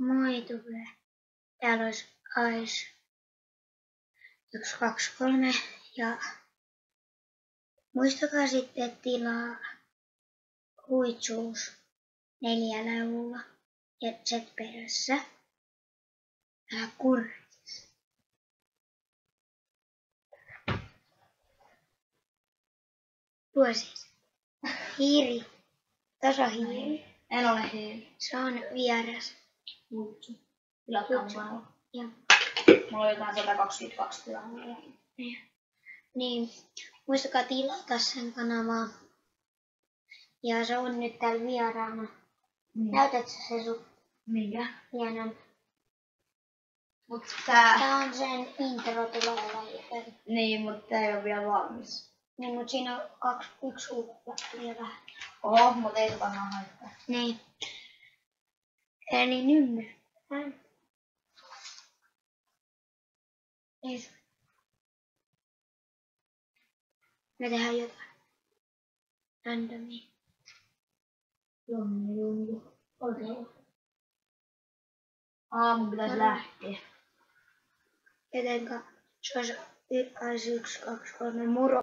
Moi tulee. Täällä olisi 1, 2, 3 ja muistakaa sitten tilaa huitsuus 4 levulla ja set perässä. Älä kurkis. Tuo siis. Hiiri. Tasahiiri. En ole hiiri. Se on vieras. Huitsu. Tilatkaa. Joo. Mulla on jotain 122 tilaa. Niin, muistakaa tilata sen kanavaa. Ja se on nyt täällä vieraana. Näytätkö se sun Mikä? hienon? Mut tää... Tää on sen intro tulevalla viikolla. Niin, mut tää ei oo vielä valmis. Niin, mut siinä on 1 uutta vielä vähän. Oho, mut ei tota haittaa. Niin. Eli ymmärrän. Ei. Me tehdään jotain. Randomia. Junnu. Okei. Aamu pitäis lähteä. Jotenka se olisi 1, 2, 3 muro.